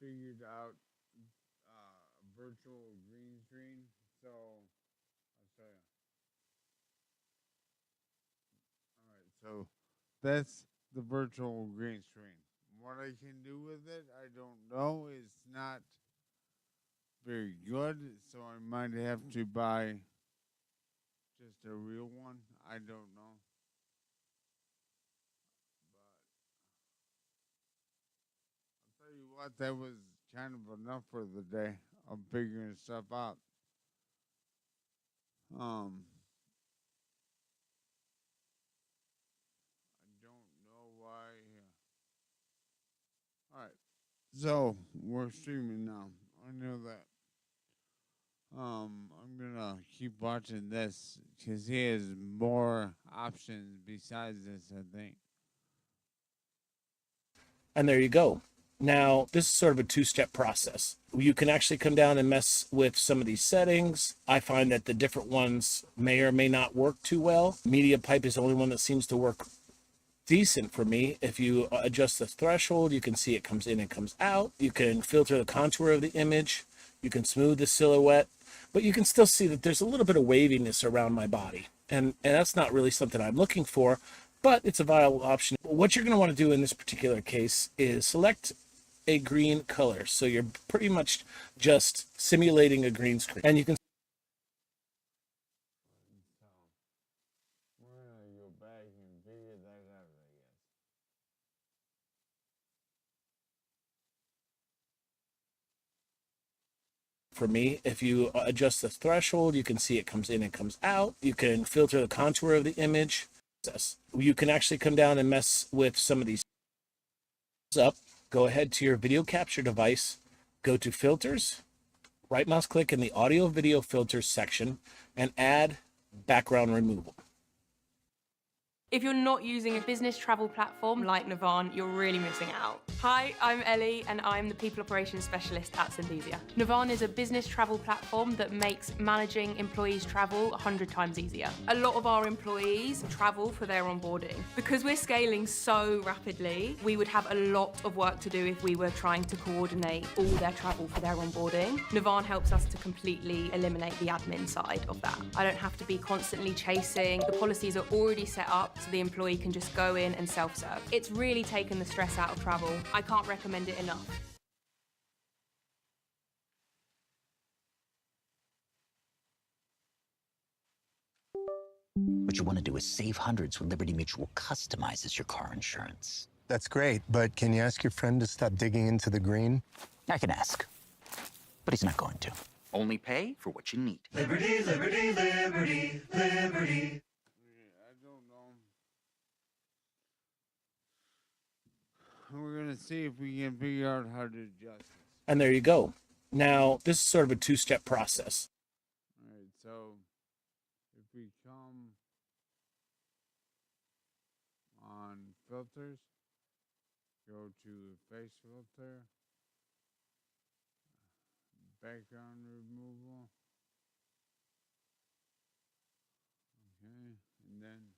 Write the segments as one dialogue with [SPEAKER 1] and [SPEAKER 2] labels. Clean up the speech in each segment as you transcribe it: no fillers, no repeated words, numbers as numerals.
[SPEAKER 1] figured out virtual green screen. So I'll show you. All right, so that's the virtual green screen. What I can do with it, I don't know. It's not very good, so I might have to buy just a real one. I don't know. But I'll tell you what, that was kind of enough for the day of figuring stuff out. Um, I don't know why. All right, so we're streaming now. I know that. I'm gonna keep watching this because he has more options besides this. I think.
[SPEAKER 2] And there you go. Now, this is sort of a two-step process. You can actually come down and mess with some of these settings. I find that the different ones may or may not work too well. Media pipe is the only one that seems to work decent for me. If you adjust the threshold, you can see it comes in and comes out. You can filter the contour of the image. You can smooth the silhouette, but you can still see that there's a little bit of waviness around my body. And that's not really something I'm looking for, but it's a viable option. What you're going to want to do in this particular case is select a green color. So you're pretty much just simulating a green screen. And you can
[SPEAKER 1] So we're gonna go back and figure that out, I guess.
[SPEAKER 2] for me, if you adjust the threshold, you can see it comes in and comes out. You can filter the contour of the image. You can actually come down and mess with some of these up. Go ahead to your video capture device, go to filters, right mouse click in the audio video filters section, and add background removal.
[SPEAKER 3] If you're not using a business travel platform like Navan, you're really missing out. Hi, I'm Ellie and I'm the People Operations Specialist at Synthesia. Navan is a business travel platform that makes managing employees' travel 100 times easier. A lot of our employees travel for their onboarding. Because we're scaling so rapidly, we would have a lot of work to do if we were trying to coordinate all their travel for their onboarding. Navan helps us to completely eliminate the admin side of that. I don't have to be constantly chasing. The policies are already set up so the employee can just go in and self-serve. It's really taken the stress out of travel. I can't recommend it enough.
[SPEAKER 4] What you want to do is save hundreds when Liberty Mutual customizes your car insurance.
[SPEAKER 5] That's great, but can you ask your friend to stop digging into the green?
[SPEAKER 4] I can ask, but he's not going to. Only pay for what you need.
[SPEAKER 1] Liberty, liberty, liberty, liberty. I don't know. We're gonna see if we can figure out how to adjust this.
[SPEAKER 2] And there you go. Now, this is sort of a two-step process.
[SPEAKER 1] All right, so if we come on filters, go to face filter, background removal. Okay, and then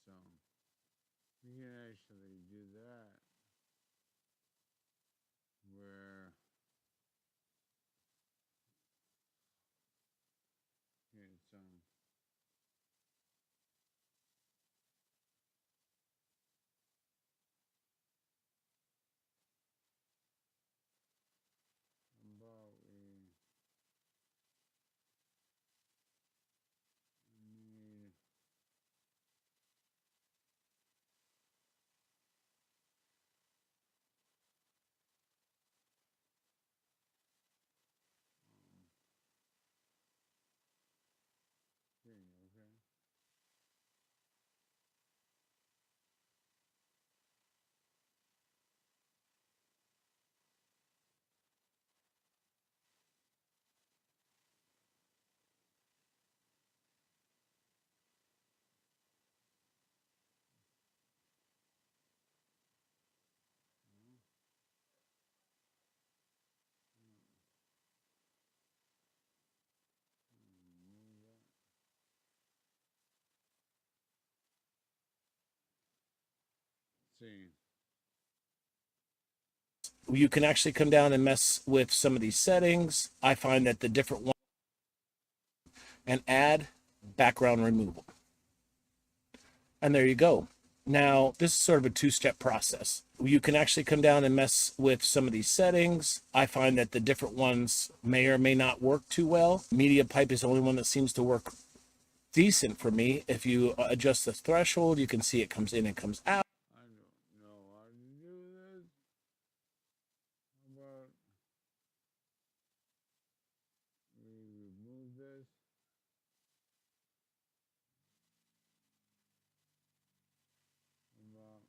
[SPEAKER 1] so we can actually do that where okay, so about we need see.
[SPEAKER 2] You can actually come down and mess with some of these settings. I find that the different ones and add background removal. And there you go. Now, this is sort of a two-step process. You can actually come down and mess with some of these settings. I find that the different ones may or may not work too well. MediaPipe is the only one that seems to work decent for me. If you adjust the threshold, you can see it comes in and comes out.
[SPEAKER 1] I don't know how to do this. How about we remove this? How about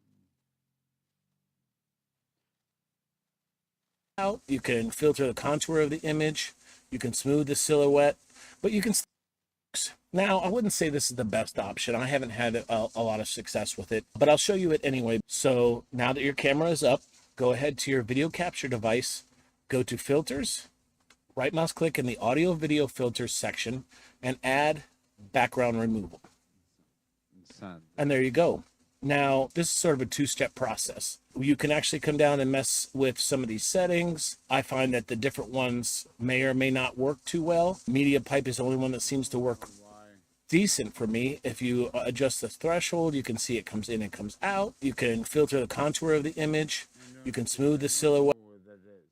[SPEAKER 1] and
[SPEAKER 2] Out. You can filter the contour of the image. You can smooth the silhouette, but you can. Now, I wouldn't say this is the best option. I haven't had a lot of success with it, but I'll show you it anyway. So now that your camera is up, go ahead to your video capture device, go to filters, right mouse click in the audio video filters section and add background removal.
[SPEAKER 1] send.
[SPEAKER 2] And there you go. Now, this is sort of a two-step process. You can actually come down and mess with some of these settings. I find that the different ones may or may not work too well. MediaPipe is the only one that seems to work
[SPEAKER 1] Why?
[SPEAKER 2] decent for me. If you adjust the threshold, you can see it comes in and comes out. You can filter the contour of the image. You can smooth the silhouette.
[SPEAKER 1] Where that is.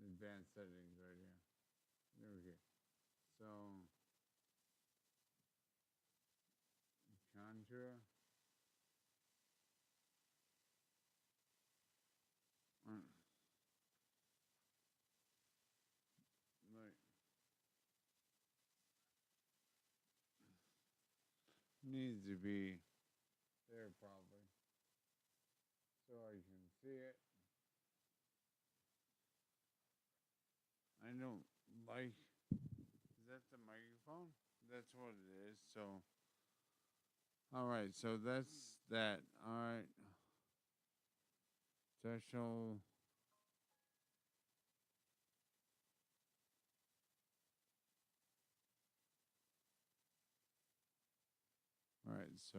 [SPEAKER 1] Advanced settings right here. There we go. So contour. Right. Needs to be there probably. So I can see it. I don't like. Is that the microphone? That's what it is. So. All right. So that's that. All right. Threshold. All right. So.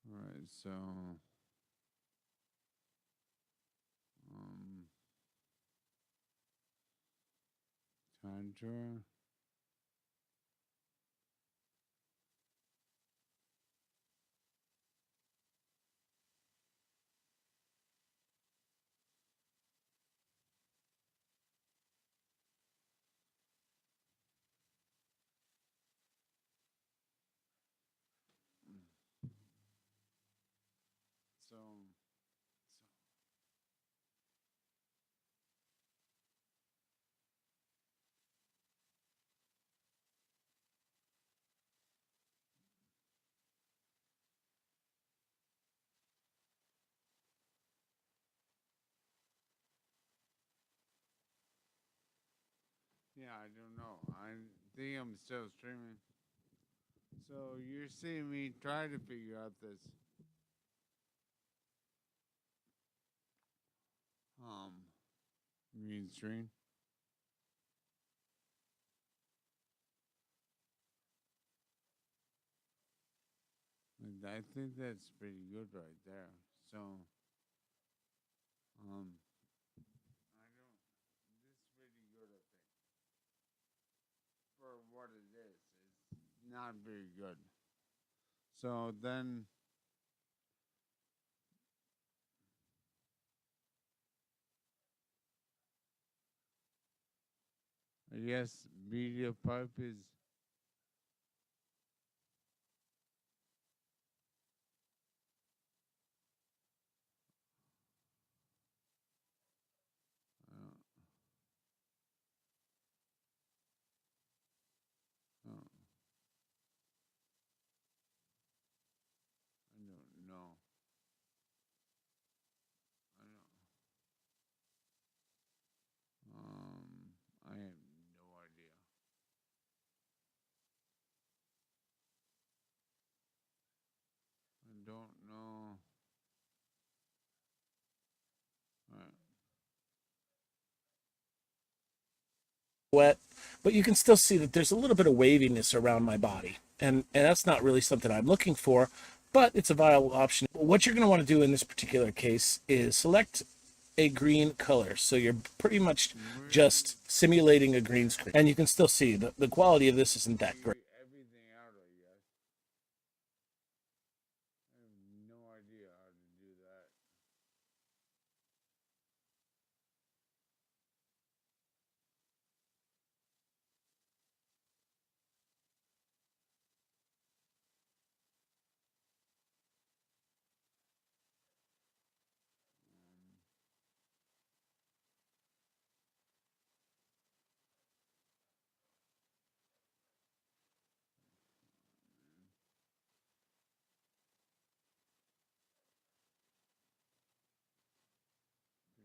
[SPEAKER 1] All right. So. Um. Contour. So. Yeah, I don't know. I think I'm still streaming. So you're seeing me try to figure out this green screen. And I think that's pretty good right there. So I don't. This is pretty good. I think for what it is, it's not very good. So then. I guess media pipe is. Uh, uh, I don't know. I don't. I am don't know.
[SPEAKER 2] Wet, but you can still see that there's a little bit of waviness around my body. And that's not really something I'm looking for, but it's a viable option. What you're going to want to do in this particular case is select a green color. So you're pretty much just simulating a green screen. And you can still see the quality of this isn't that great.
[SPEAKER 1] Everything out, I guess. I have no idea how to do that.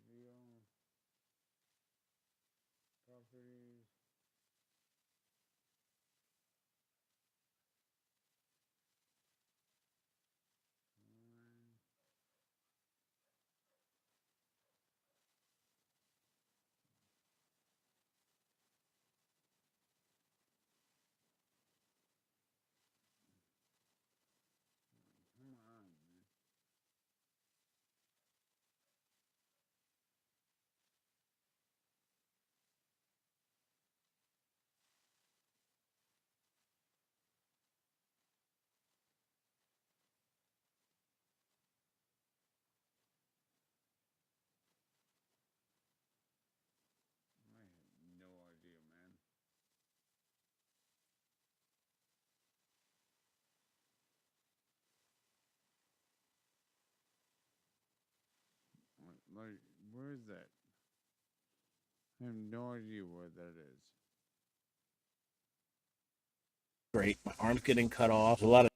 [SPEAKER 1] Video properties. Come on, man. I have no idea, man. Like, where is that? I have no idea where that is.
[SPEAKER 2] Great. My arm's getting cut off. A lot of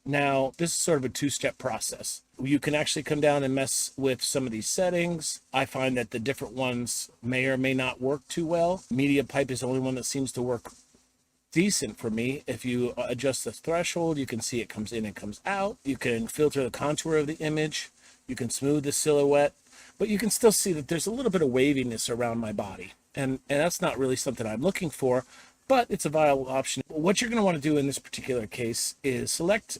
[SPEAKER 2] Now, this is sort of a two-step process. You can actually come down and mess with some of these settings. I find that the different ones may or may not work too well. Media pipe is the only one that seems to work decent for me. If you adjust the threshold, you can see it comes in and comes out. You can filter the contour of the image. You can smooth the silhouette, but you can still see that there's a little bit of waviness around my body. And that's not really something I'm looking for, but it's a viable option. What you're going to want to do in this particular case is select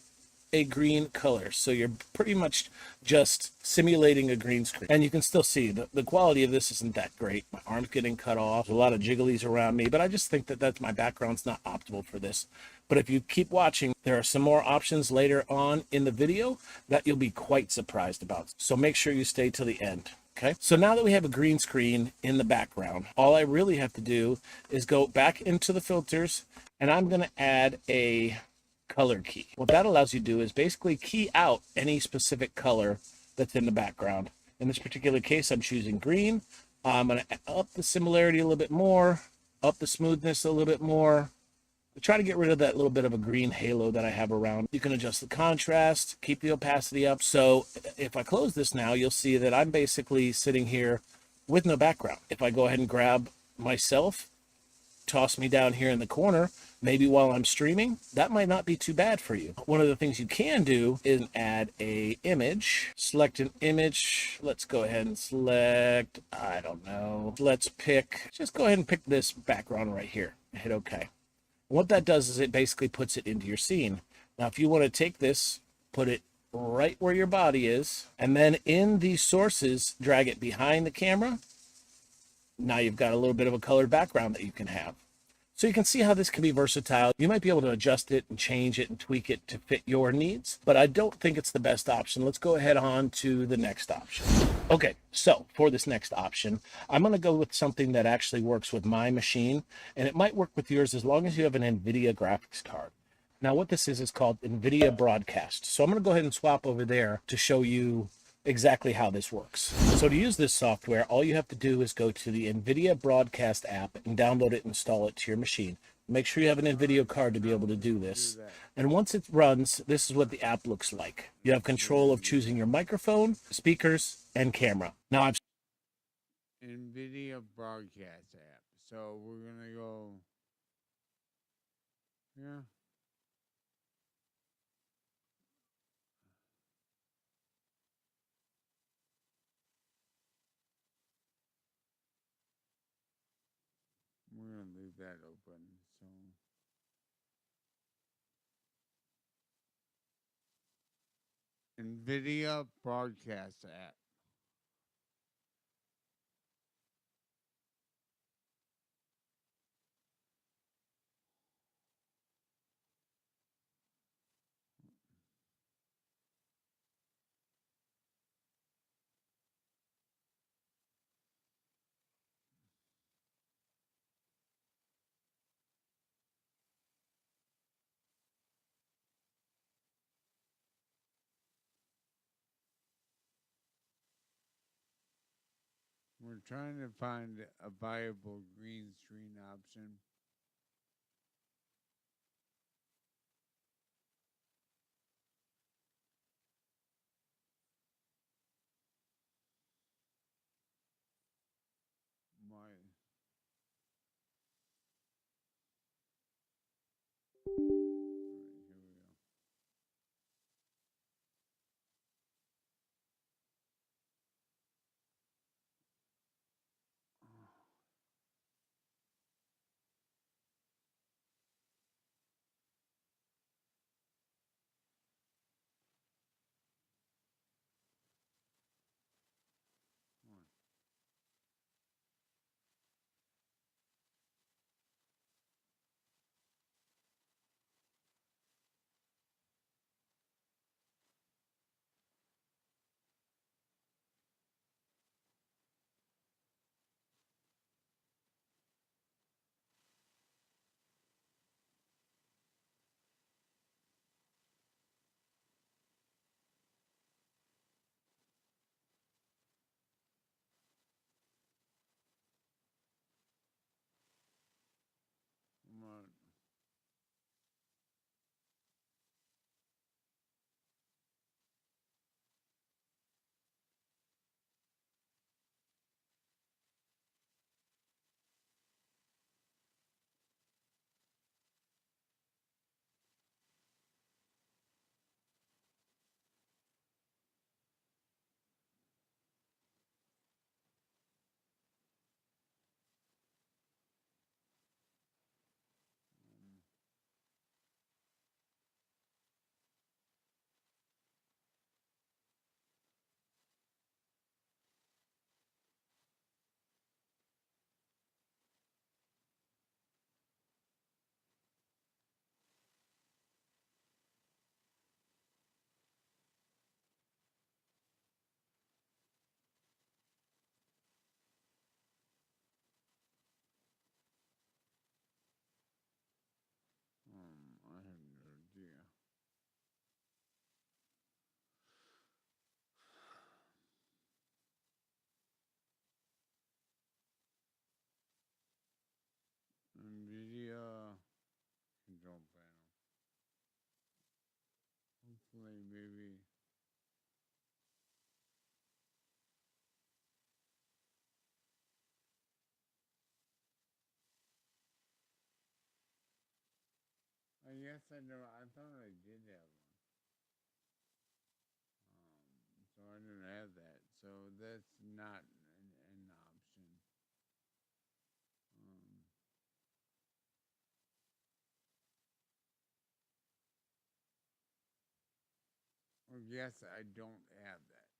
[SPEAKER 2] a green color. So you're pretty much just simulating a green screen. And you can still see the quality of this isn't that great. My arm's getting cut off. There's a lot of jigglies around me, but I just think that that's my background's not optimal for this. But if you keep watching, there are some more options later on in the video that you'll be quite surprised about. So make sure you stay till the end. Okay, so now that we have a green screen in the background, all I really have to do is go back into the filters, and I'm going to add a color key. What that allows you to do is basically key out any specific color that's in the background. In this particular case, I'm choosing green. I'm going to up the similarity a little bit more, up the smoothness a little bit more, try to get rid of that little bit of a green halo that I have around. You can adjust the contrast, keep the opacity up. So if I close this now, you'll see that I'm basically sitting here with no background. If I go ahead and grab myself, toss me down here in the corner, maybe while I'm streaming, that might not be too bad for you. One of the things you can do is add a image. Select an image. Let's go ahead and select, I don't know, just go ahead and pick this background right here. Hit OK. What that does is it basically puts it into your scene. Now, if you want to take this, put it right where your body is, and then in these sources, drag it behind the camera. Now you've got a little bit of a colored background that you can have. So you can see how this can be versatile. You might be able to adjust it and change it and tweak it to fit your needs, but I don't think it's the best option. Let's go ahead on to the next option. Okay, so for this next option, I'm going to go with something that actually works with my machine, and it might work with yours as long as you have an NVIDIA graphics card. Now what this is called NVIDIA Broadcast. So I'm going to go ahead and swap over there to show you exactly how this works. So to use this software, all you have to do is go to the NVIDIA Broadcast app and download it and install it to your machine. Make sure you have an NVIDIA card to be able to do this. And once it runs, this is what the app looks like. You have control of choosing your microphone, speakers, and camera. Now I've
[SPEAKER 1] NVIDIA Broadcast app. So we're gonna go. Yeah. leave that open. So NVIDIA broadcast app. We're trying to find a viable green screen option. My All right, here we go. Come on. I have no idea. NVIDIA control panel. Hopefully, maybe. Yes, I know. I thought I did have one. So I didn't have that. So that's not an option. Or yes, I don't have that.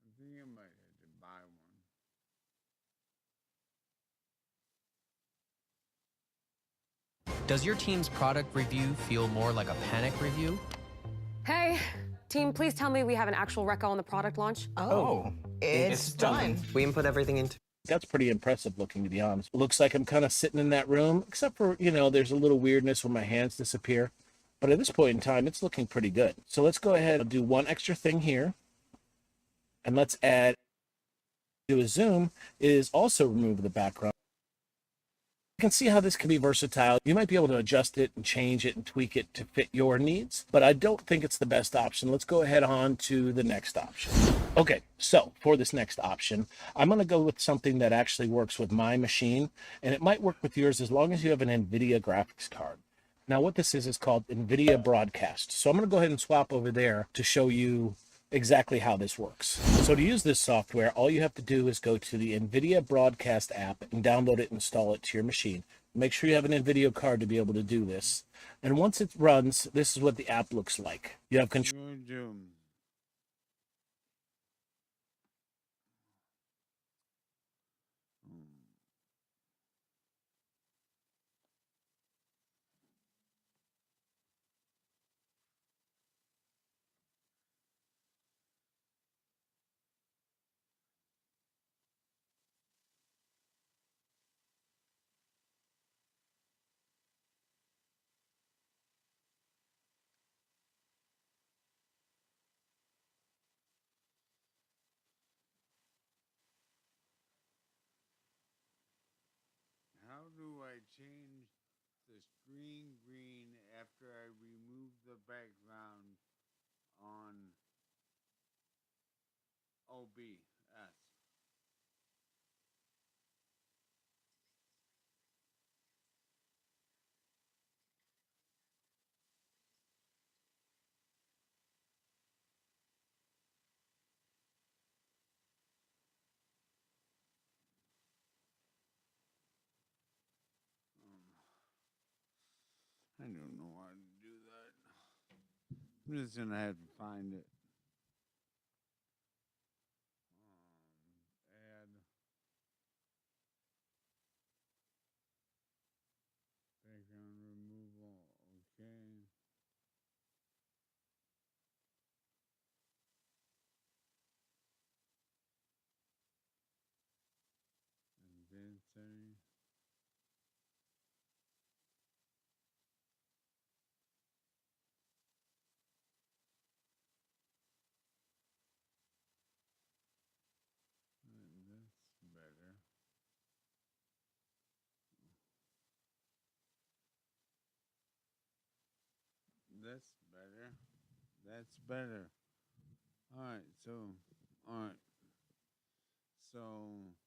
[SPEAKER 1] I think I might have to buy one.
[SPEAKER 6] Does your team's product review feel more like a panic review?
[SPEAKER 7] Hey, team, please tell me we have an actual reco on the product launch.
[SPEAKER 8] Oh, it's done.
[SPEAKER 6] We input everything into.
[SPEAKER 2] That's pretty impressive looking, to be honest. Looks like I'm kind of sitting in that room, except for, there's a little weirdness when my hands disappear. But at this point in time, it's looking pretty good. So let's go ahead and do one extra thing here. And let's add, do a zoom, is also remove the background. You can see how this can be versatile. You might be able to adjust it and change it and tweak it to fit your needs, but I don't think it's the best option. Let's go ahead on to the next option. Okay, so for this next option, I'm going to go with something that actually works with my machine, and it might work with yours as long as you have an NVIDIA graphics card. Now what this is called NVIDIA Broadcast. So I'm going to go ahead and swap over there to show you exactly how this works. So to use this software, all you have to do is go to the NVIDIA Broadcast app and download it and install it to your machine. Make sure you have an NVIDIA card to be able to do this. And once it runs, this is what the app looks like. You have control.
[SPEAKER 1] Going to how do I change the screen green after I remove the background on OBS? I don't know how to do that. I'm just gonna have to find it. Add background removal. Okay. And then say that's better. That's better. That's better. All right. So, all right. So, so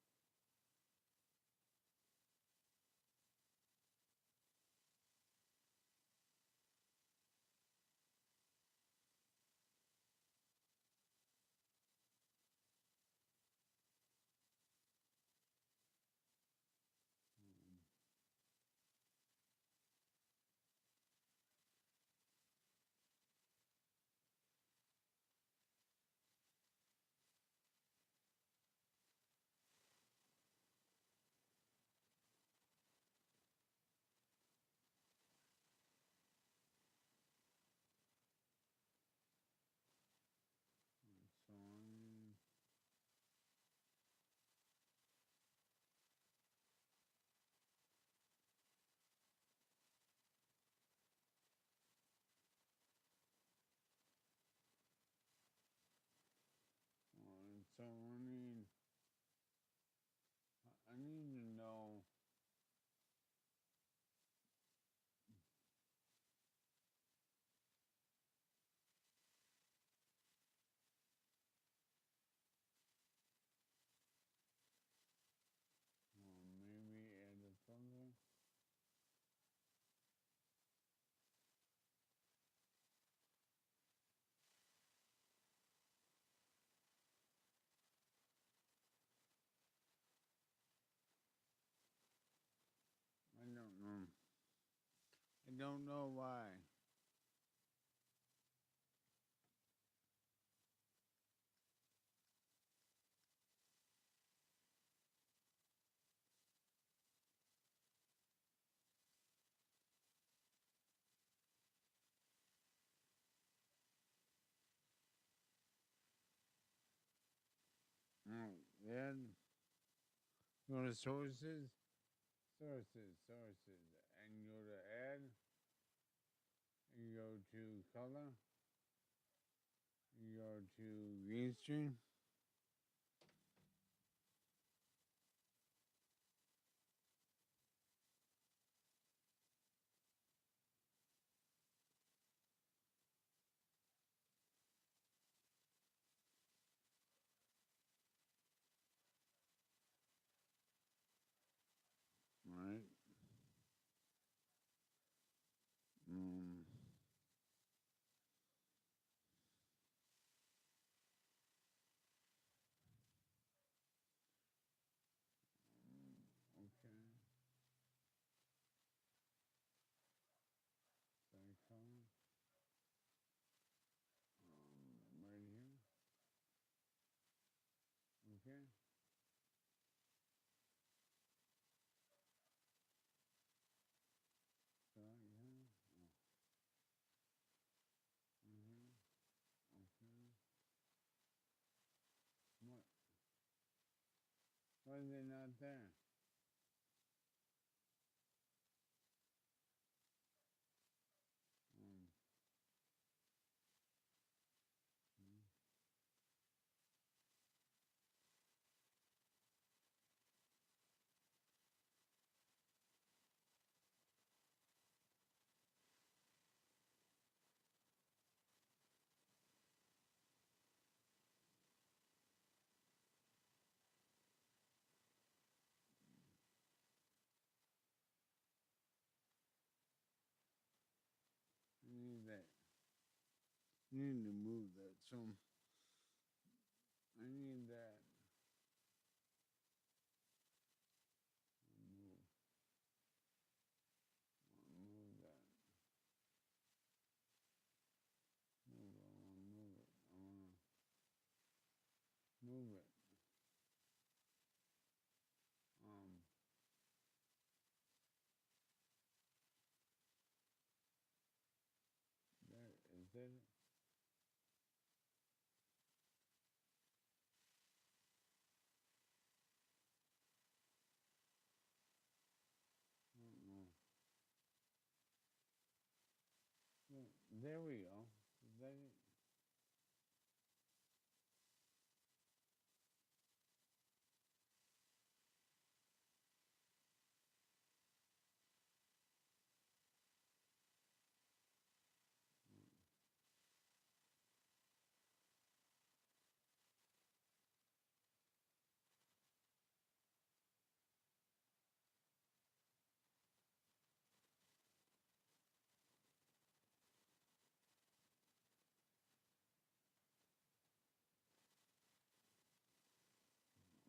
[SPEAKER 1] so I need to know. Maybe add a thumbnail. I don't know. I don't know why. Then go to sources, and go to add. You go to color. You go to green screen. Right. Mm. Okay. So, yeah. Okay. What? Why is it not there? Um, I need that. I need to move that. So I need that. Move. Move that. Move. I want to move it. I want to move it. There is it. I don't know. There we go. Is that it?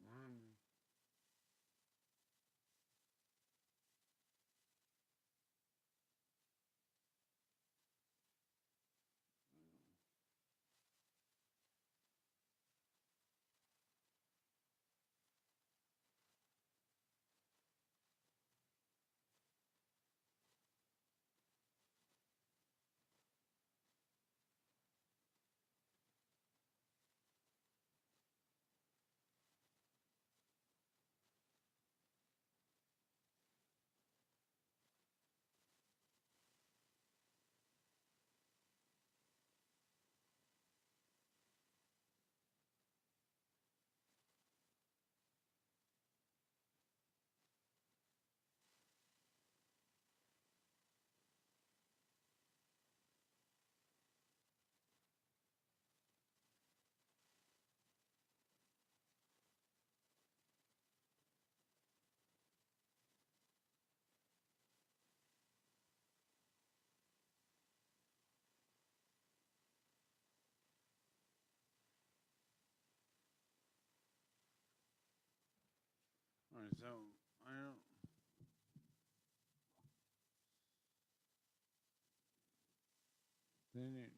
[SPEAKER 1] Mommy. All right, so I don't. Then it.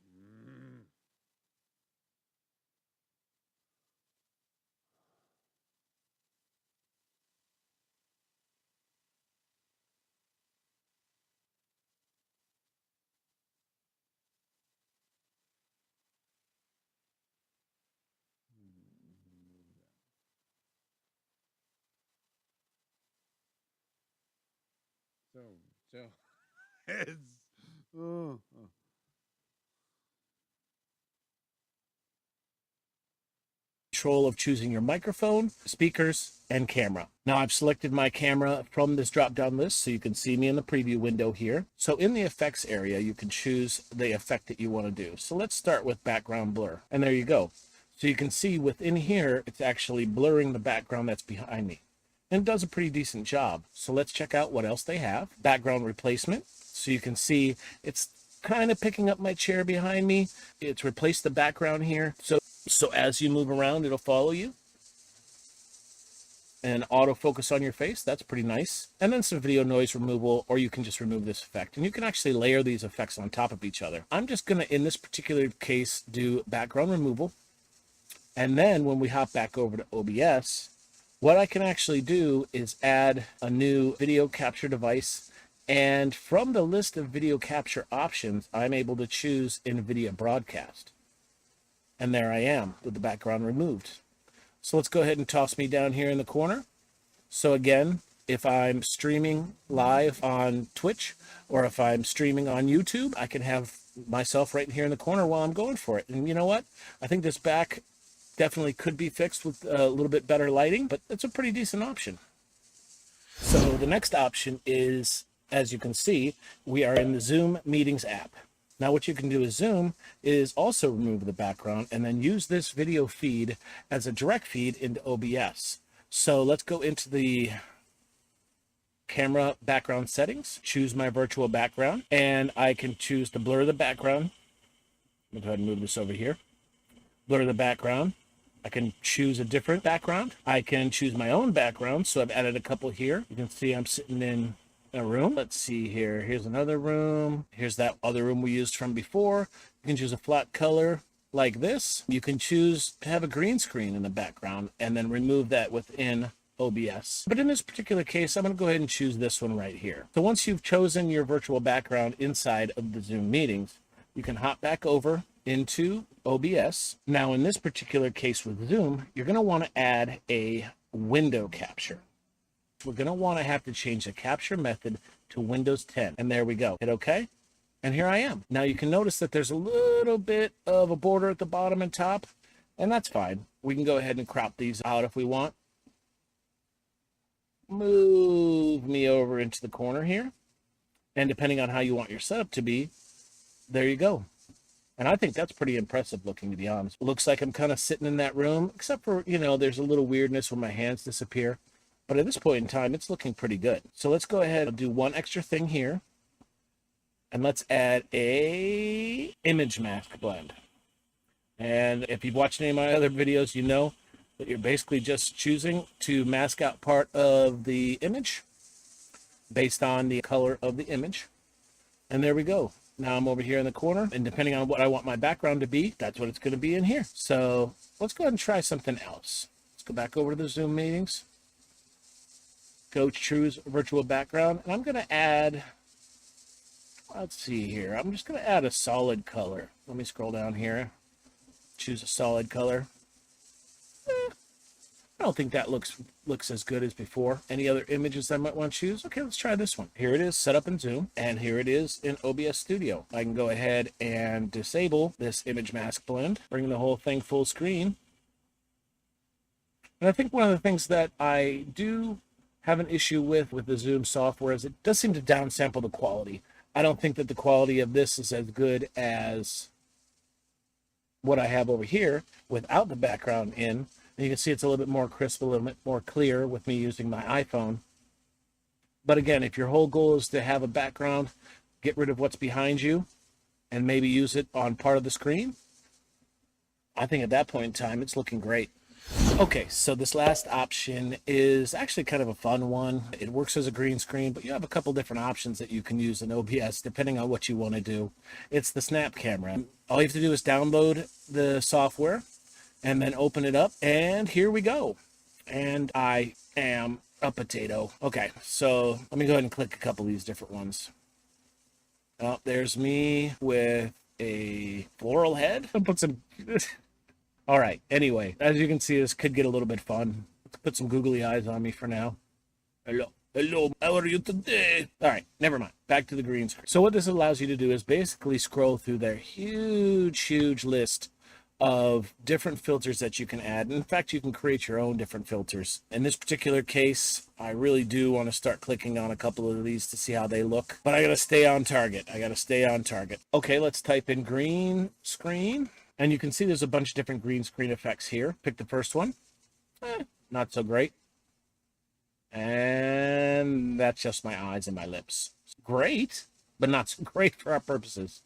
[SPEAKER 1] So, so it's. Oh, oh.
[SPEAKER 2] Control of choosing your microphone, speakers, and camera. Now I've selected my camera from this drop-down list so you can see me in the preview window here. So in the effects area, you can choose the effect that you want to do. So let's start with background blur. And there you go. So you can see within here, it's actually blurring the background that's behind me. And it does a pretty decent job. So let's check out what else they have. Background replacement. So you can see it's kind of picking up my chair behind me. It's replaced the background here. So as you move around, it'll follow you. And autofocus on your face, that's pretty nice. And then some video noise removal, or you can just remove this effect. And you can actually layer these effects on top of each other. I'm just gonna, in this particular case, do background removal. And then when we hop back over to OBS, what I can actually do is add a new video capture device. And from the list of video capture options, I'm able to choose NVIDIA Broadcast. And there I am with the background removed. So let's go ahead and toss me down here in the corner. So again, if I'm streaming live on Twitch or if I'm streaming on YouTube, I can have myself right here in the corner while I'm going for it. And you know what? I think this back definitely could be fixed with a little bit better lighting, but it's a pretty decent option. So the next option is, as you can see, we are in the Zoom Meetings app. Now what you can do with Zoom is also remove the background and then use this video feed as a direct feed into OBS. So let's go into the camera background settings, choose my virtual background, and I can choose to blur the background. Let me go ahead and move this over here. Blur the background. I can choose a different background. I can choose my own background. So I've added a couple here. You can see I'm sitting in a room. Let's see here. Here's another room. Here's that other room we used from before. You can choose a flat color like this. You can choose to have a green screen in the background and then remove that within OBS. But in this particular case, I'm going to go ahead and choose this one right here. So once you've chosen your virtual background inside of the Zoom meetings, you can hop back over into OBS. Now, in this particular case with Zoom, you're going to want to add a window capture. We're going to want to have to change the capture method to Windows 10. And there we go. Hit OK. And here I am. Now you can notice that there's a little bit of a border at the bottom and top, and that's fine. We can go ahead and crop these out if we want. Move me over into the corner here. And depending on how you want your setup to be, there you go. And I think that's pretty impressive looking, to be honest. It looks like I'm kind of sitting in that room, except for, you know, there's a little weirdness when my hands disappear. But at this point in time, it's looking pretty good. So let's go ahead and do one extra thing here. And let's add a image mask blend. And if you've watched any of my other videos, you know that you're basically just choosing to mask out part of the image based on the color of the image. And there we go. Now I'm over here in the corner, and depending on what I want my background to be, that's what it's going to be in here. So let's go ahead and try something else. Let's go back over to the Zoom meetings. Go choose virtual background, and I'm going to add, let's see here. I'm just going to add a solid color. Let me scroll down here. Choose a solid color. I don't think that looks as good as before. Any other images I might want to choose? Okay, let's try this one. Here it is set up in Zoom, and here it is in OBS Studio. I can go ahead and disable this image mask blend, bring the whole thing full screen. And I think one of the things that I do have an issue with the Zoom software is it does seem to downsample the quality. I don't think that the quality of this is as good as what I have over here without the background in. And you can see it's a little bit more crisp, a little bit more clear with me using my iPhone. But again, if your whole goal is to have a background, get rid of what's behind you, and maybe use it on part of the screen, I think at that point in time, it's looking great. Okay, so this last option is actually kind of a fun one. It works as a green screen, but you have a couple different options that you can use in OBS depending on what you want to do. It's the Snap Camera. All you have to do is download the software and then open it up, and here we go. And I am a potato. Okay, so let me go ahead and click a couple of these different ones. Oh, there's me with a floral head. I'll put some... All right, anyway, as you can see, this could get a little bit fun. Let's put some googly eyes on me for now. Hello, how are you today? All right, never mind. Back to the green screen. So what this allows you to do is basically scroll through their huge list of different filters that you can add. In fact, you can create your own different filters. In this particular case, I really do want to start clicking on a couple of these to see how they look. But I got to stay on target. Okay, let's type in green screen. And you can see there's a bunch of different green screen effects here. Pick the first one. Not so great. And that's just my eyes and my lips. Great, but not so great for our purposes.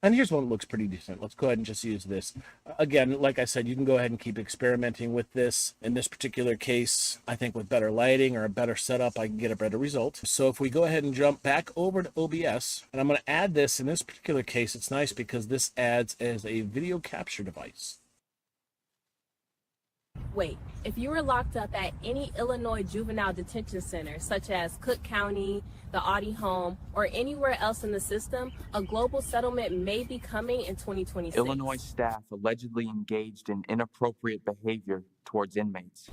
[SPEAKER 2] And here's one that looks pretty decent. Let's go ahead and just use this. Again, like I said, you can go ahead and keep experimenting with this. In this particular case, I think with better lighting or a better setup, I can get a better result. So if we go ahead and jump back over to OBS, and I'm going to add this. In this particular case, it's nice because this adds as a video capture device.
[SPEAKER 9] Wait, if you were locked up at any Illinois juvenile detention center, such as Cook County, the Audie Home, or anywhere else in the system, a global settlement may be coming in 2026.
[SPEAKER 10] Illinois staff allegedly engaged in inappropriate behavior towards inmates.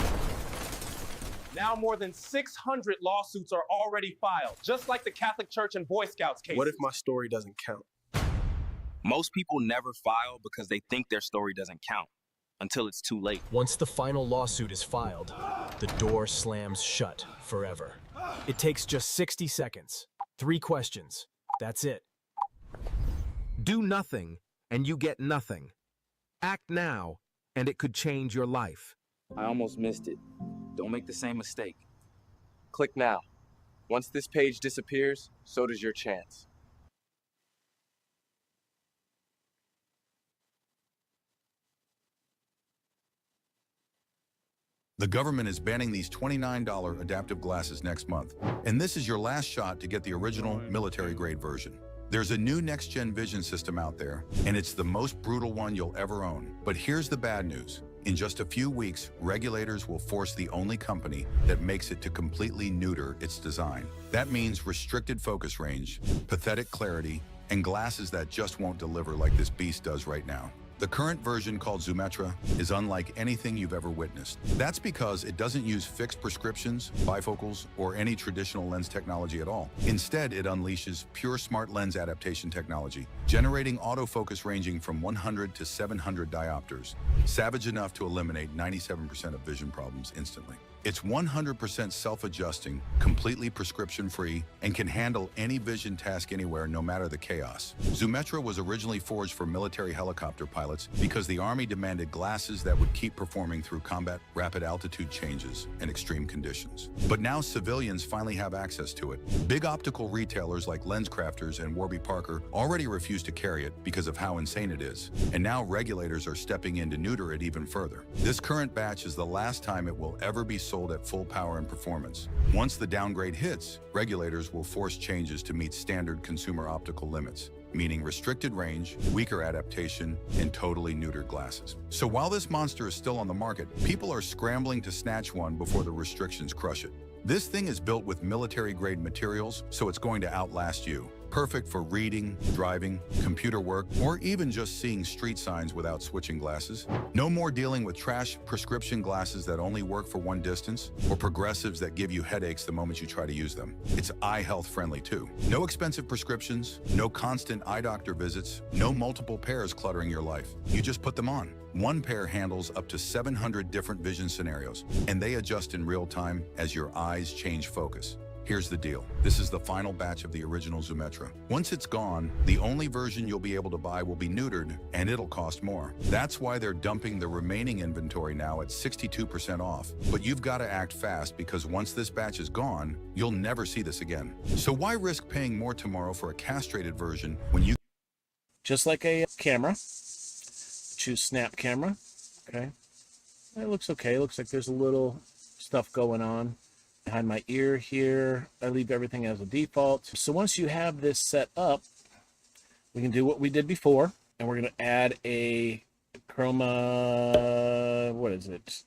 [SPEAKER 11] Now more than 600 lawsuits are already filed, just like the Catholic Church and Boy Scouts cases.
[SPEAKER 12] What if my story doesn't count? Most people never file because they think their story doesn't count until it's too late.
[SPEAKER 13] Once the final lawsuit is filed, the door slams shut forever. It takes just 60 seconds. 3 questions. That's it.
[SPEAKER 14] Do nothing, and you get nothing. Act now, and it could change your life.
[SPEAKER 10] I almost missed it. Don't make the same mistake.
[SPEAKER 11] Click now. Once this page disappears, so does your chance.
[SPEAKER 15] The government is banning these $29 adaptive glasses next month, and this is your last shot to get the original military-grade version. There's a new next-gen vision system out there, and it's the most brutal one you'll ever own. But here's the bad news. In just a few weeks, regulators will force the only company that makes it to completely neuter its design. That means restricted focus range, pathetic clarity, and glasses that just won't deliver like this beast does right now. The current version, called Zumetra, is unlike anything you've ever witnessed. That's because it doesn't use fixed prescriptions, bifocals, or any traditional lens technology at all. Instead, it unleashes pure smart lens adaptation technology, generating autofocus ranging from 100 to 700 diopters, savage enough to eliminate 97% of vision problems instantly. It's 100% self-adjusting, completely prescription-free, and can handle any vision task anywhere, no matter the chaos. Zumetra was originally forged for military helicopter pilots because the Army demanded glasses that would keep performing through combat, rapid altitude changes, and extreme conditions. But now civilians finally have access to it. Big optical retailers like LensCrafters and Warby Parker already refuse to carry it because of how insane it is. And now regulators are stepping in to neuter it even further. This current batch is the last time it will ever be sold at full power and performance. Once the downgrade hits, regulators will force changes to meet standard consumer optical limits, meaning restricted range, weaker adaptation, and totally neutered glasses. So while this monster is still on the market, people are scrambling to snatch one before the restrictions crush it. This thing is built with military-grade materials, so it's going to outlast you. Perfect for reading, driving, computer work, or even just seeing street signs without switching glasses. No more dealing with trash prescription glasses that only work for one distance, or progressives that give you headaches the moment you try to use them. It's eye health friendly too. No expensive prescriptions, no constant eye doctor visits, no multiple pairs cluttering your life. You just put them on. One pair handles up to 700 different vision scenarios, and they adjust in real time as your eyes change focus. Here's the deal. This is the final batch of the original Zumetra. Once it's gone, the only version you'll be able to buy will be neutered, and it'll cost more. That's why they're dumping the remaining inventory now at 62% off. But you've got to act fast, because once this batch is gone, you'll never see this again. So why risk paying more tomorrow for a castrated version when you...
[SPEAKER 2] Just like a camera. Choose snap camera. Okay. It looks okay. It looks like there's a little stuff going on behind my ear here. I leave everything as a default. So once you have this set up, we can do what we did before, and we're going to add a chroma, what is it?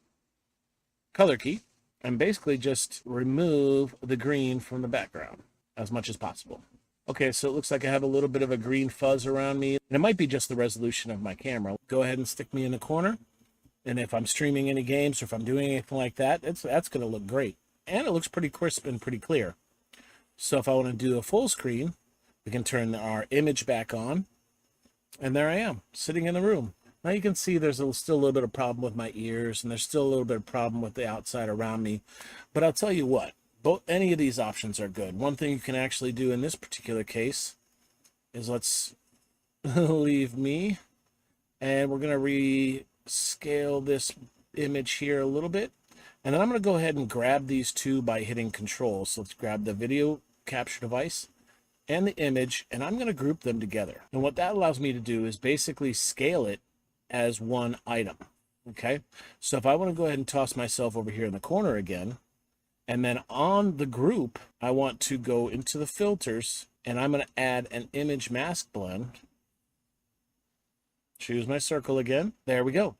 [SPEAKER 2] Color key, and basically just remove the green from the background as much as possible. Okay, so it looks like I have a little bit of a green fuzz around me, and it might be just the resolution of my camera. Go ahead and stick me in the corner, and if I'm streaming any games or if I'm doing anything like that, that's going to look great. And it looks pretty crisp and pretty clear. So if I want to do a full screen, we can turn our image back on. And there I am, sitting in the room. Now you can see there's still a little bit of problem with my ears, and there's still a little bit of problem with the outside around me. But I'll tell you what, any of these options are good. One thing you can actually do in this particular case is let's leave me. And we're going to rescale this image here a little bit. And then I'm going to go ahead and grab these two by hitting Control. So let's grab the video capture device and the image, and I'm going to group them together. And what that allows me to do is basically scale it as one item. Okay, so if I want to go ahead and toss myself over here in the corner again, and then on the group, I want to go into the filters, and I'm going to add an image mask blend. Choose my circle again. There we go.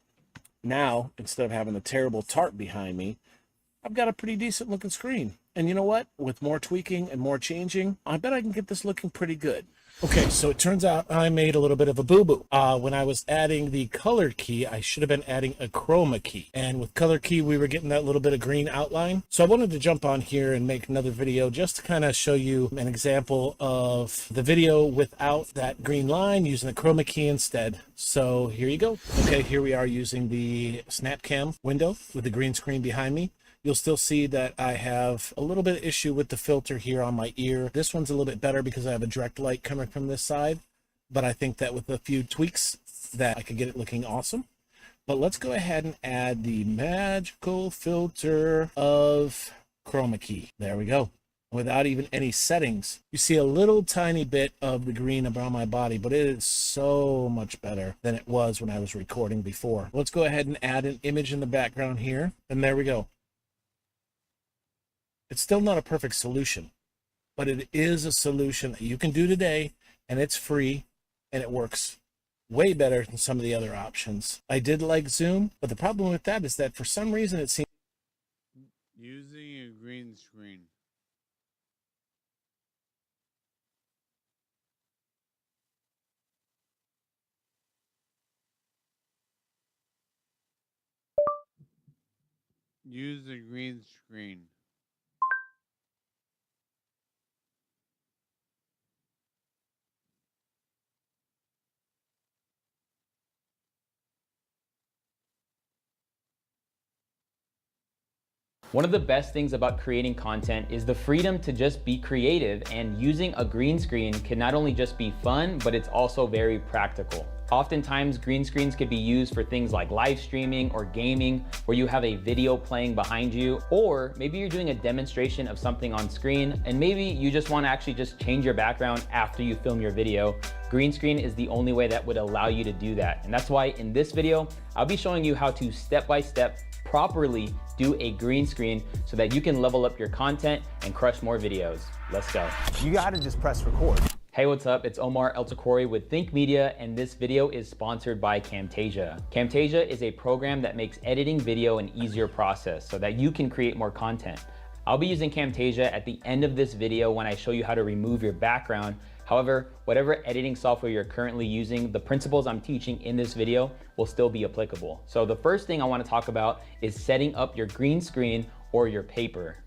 [SPEAKER 2] Now, instead of having a terrible tarp behind me, I've got a pretty decent looking screen. And you know what? With more tweaking and more changing, I bet I can get this looking pretty good. Okay, so it turns out I made a little bit of a boo-boo. When I was adding the color key, I should have been adding a chroma key. And with color key, we were getting that little bit of green outline. So I wanted to jump on here and make another video just to kind of show you an example of the video without that green line, using the chroma key instead. So here you go. Okay, here we are using the SnapCam window with the green screen behind me. You'll still see that I have a little bit of issue with the filter here on my ear. This one's a little bit better because I have a direct light coming from this side, but I think that with a few tweaks that I could get it looking awesome. But let's go ahead and add the magical filter of chroma key. There we go. Without even any settings, you see a little tiny bit of the green around my body, but it is so much better than it was when I was recording before. Let's go ahead and add an image in the background here, and there we go. It's still not a perfect solution, but it is a solution that you can do today, and it's free, and it works way better than some of the other options. I did like Zoom, but the problem with that is that for some reason it seems
[SPEAKER 1] using a green screen. Use a green screen.
[SPEAKER 16] One of the best things about creating content is the freedom to just be creative, and using a green screen can not only just be fun, but it's also very practical. Oftentimes, green screens could be used for things like live streaming or gaming, where you have a video playing behind you, or maybe you're doing a demonstration of something on screen, and maybe you just want to actually just change your background after you film your video. Green screen is the only way that would allow you to do that. And that's why in this video, I'll be showing you how to step-by-step properly do a green screen so that you can level up your content and crush more videos. Let's go.
[SPEAKER 17] You gotta just press record.
[SPEAKER 16] Hey, what's up? It's Omar Eltakori with Think Media, and this video is sponsored by Camtasia. Camtasia is a program that makes editing video an easier process so that you can create more content. I'll be using Camtasia at the end of this video when I show you how to remove your background. However, whatever editing software you're currently using, the principles I'm teaching in this video will still be applicable. So the first thing I want to talk about is setting up your green screen or your paper.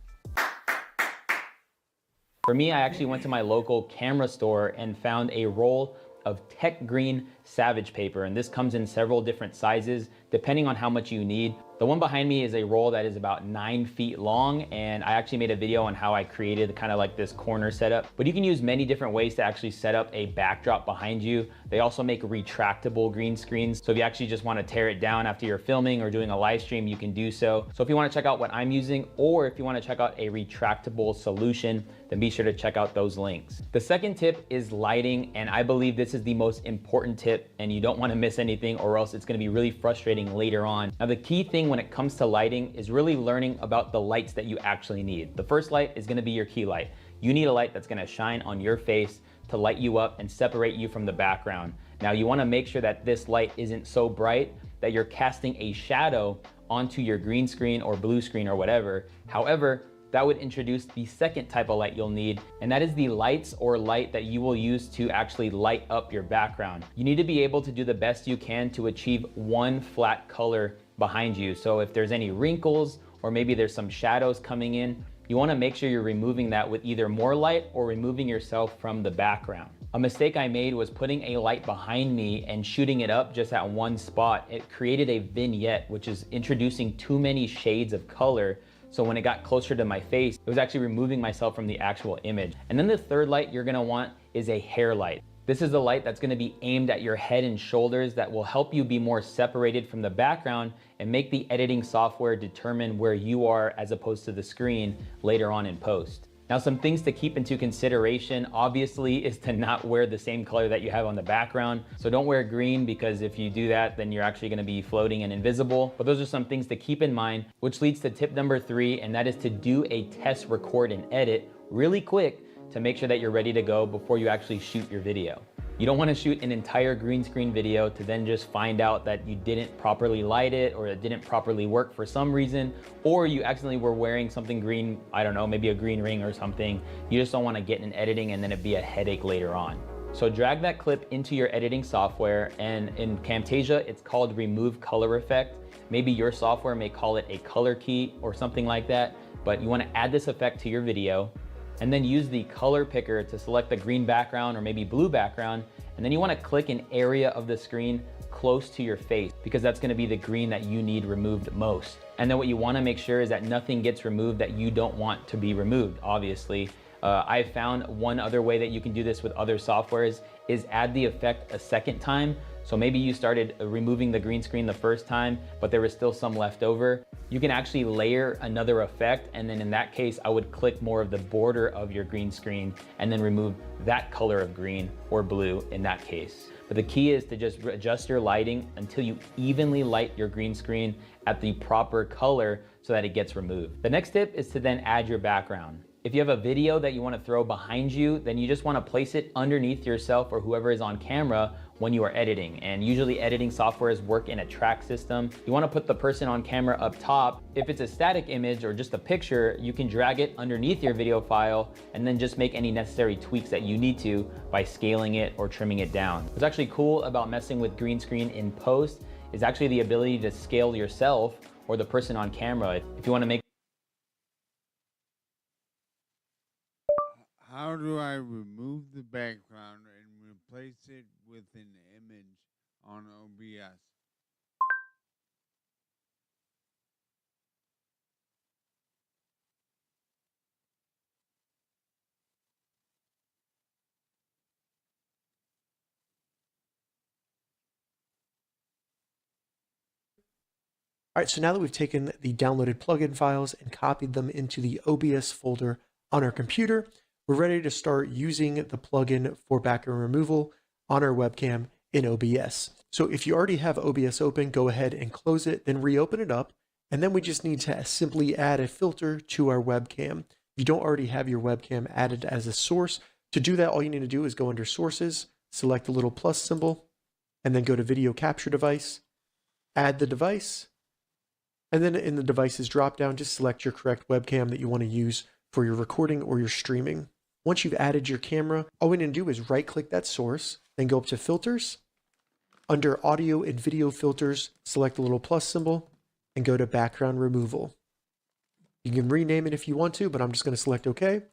[SPEAKER 16] For me, I actually went to my local camera store and found a roll of Tech Green Savage paper, and this comes in several different sizes depending on how much you need. The one behind me is a roll that is about 9 feet long, and I actually made a video on how I created kind of like this corner setup. But you can use many different ways to actually set up a backdrop behind you. They also make retractable green screens, so if you actually just want to tear it down after you're filming or doing a live stream, you can do so. So if you want to check out what I'm using, or if you want to check out a retractable solution, then be sure to check out those links. The second tip is lighting, and I believe this is the most important tip, and you don't want to miss anything or else it's going to be really frustrating later on. Now, the key thing when it comes to lighting is really learning about the lights that you actually need. The first light is going to be your key light. You need a light that's going to shine on your face to light you up and separate you from the background. Now, you want to make sure that this light isn't so bright that you're casting a shadow onto your green screen or blue screen or whatever. However, that would introduce the second type of light you'll need, and that is the lights or light that you will use to actually light up your background. You need to be able to do the best you can to achieve one flat color behind you. So if there's any wrinkles or maybe there's some shadows coming in, you want to make sure you're removing that with either more light or removing yourself from the background. A mistake I made was putting a light behind me and shooting it up just at one spot. It created a vignette, which is introducing too many shades of color. So when it got closer to my face, it was actually removing myself from the actual image. And then the third light you're gonna want is a hair light. This is the light that's gonna be aimed at your head and shoulders that will help you be more separated from the background and make the editing software determine where you are as opposed to the screen later on in post. Now, some things to keep into consideration, obviously, is to not wear the same color that you have on the background. So don't wear green, because if you do that, then you're actually gonna be floating and invisible. But those are some things to keep in mind, which leads to tip number 3, and that is to do a test record and edit really quick to make sure that you're ready to go before you actually shoot your video. You don't want to shoot an entire green screen video to then just find out that you didn't properly light it or it didn't properly work for some reason, or you accidentally were wearing something green, I don't know, maybe a green ring or something. You just don't want to get in editing and then it be a headache later on. So drag that clip into your editing software, and in Camtasia, it's called Remove Color Effect. Maybe your software may call it a color key or something like that, but you want to add this effect to your video, and then use the color picker to select the green background or maybe blue background, and then you want to click an area of the screen close to your face because that's going to be the green that you need removed most. And then what you want to make sure is that nothing gets removed that you don't want to be removed, obviously. I found one other way that you can do this with other softwares is add the effect a second time. So maybe you started removing the green screen the first time, but there was still some left over. You can actually layer another effect, and then in that case, I would click more of the border of your green screen and then remove that color of green or blue in that case. But the key is to just adjust your lighting until you evenly light your green screen at the proper color so that it gets removed. The next tip is to then add your background. If you have a video that you want to throw behind you, then you just want to place it underneath yourself or whoever is on camera when you are editing. And usually editing softwares work in a track system. You want to put the person on camera up top. If it's a static image or just a picture, you can drag it underneath your video file and then just make any necessary tweaks that you need to by scaling it or trimming it down. What's actually cool about messing with green screen in post is actually the ability to scale yourself or the person on camera. If you want to make
[SPEAKER 1] How do I remove the background and replace it with an image on OBS?
[SPEAKER 18] All right, so now that we've taken the downloaded plugin files and copied them into the OBS folder on our computer, we're ready to start using the plugin for background removal on our webcam in OBS. So if you already have OBS open, go ahead and close it, then reopen it up. And then we just need to simply add a filter to our webcam. If you don't already have your webcam added as a source, to do that, all you need to do is go under Sources, select the little plus symbol, and then go to Video Capture Device, add the device, and then in the devices dropdown, just select your correct webcam that you want to use for your recording or your streaming. Once you've added your camera, all we need to do is right-click that source, then go up to Filters. Under Audio and Video Filters, select the little plus symbol, and go to Background Removal. You can rename it if you want to, but I'm just going to select OK. And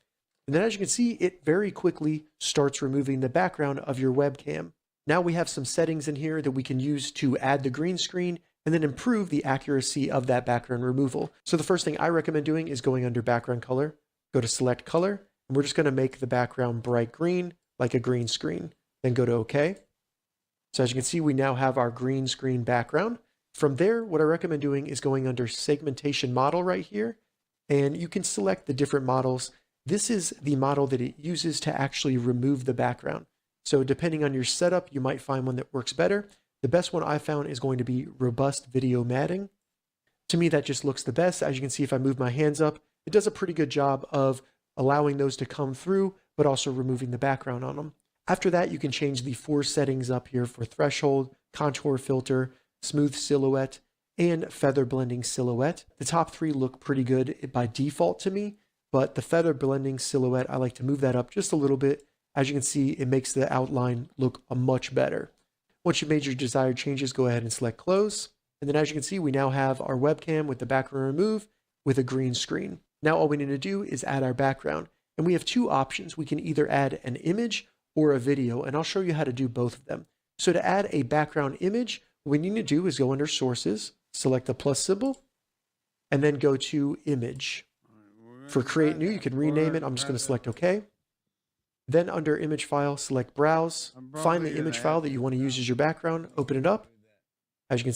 [SPEAKER 18] then as you can see, it very quickly starts removing the background of your webcam. Now we have some settings in here that we can use to add the green screen and then improve the accuracy of that background removal. So the first thing I recommend doing is going under Background Color, go to Select Color, and we're just going to make the background bright green, like a green screen. Then go to OK. So as you can see, we now have our green screen background. From there, what I recommend doing is going under Segmentation Model right here, and you can select the different models. This is the model that it uses to actually remove the background. So depending on your setup, you might find one that works better. The best one I found is going to be Robust Video Matting. To me, that just looks the best. As you can see, if I move my hands up, it does a pretty good job of allowing those to come through, but also removing the background on them. After that, you can change the 4 settings up here for threshold, contour filter, smooth silhouette, and feather blending silhouette. The top 3 look pretty good by default to me, but the feather blending silhouette, I like to move that up just a little bit. As you can see, it makes the outline look much better. Once you've made your desired changes, go ahead and select close. And then as you can see, we now have our webcam with the background removed with a green screen. Now all we need to do is add our background. And we have 2 options. We can either add an image or a video, and I'll show you how to do both of them. So to add a background image, what we need to do is go under Sources, select the plus symbol, and then go to Image. For Create New, you can rename it. I'm just going to select OK. Then under Image File, select Browse. Find the image file that you want to use as your background. Open it up. As you can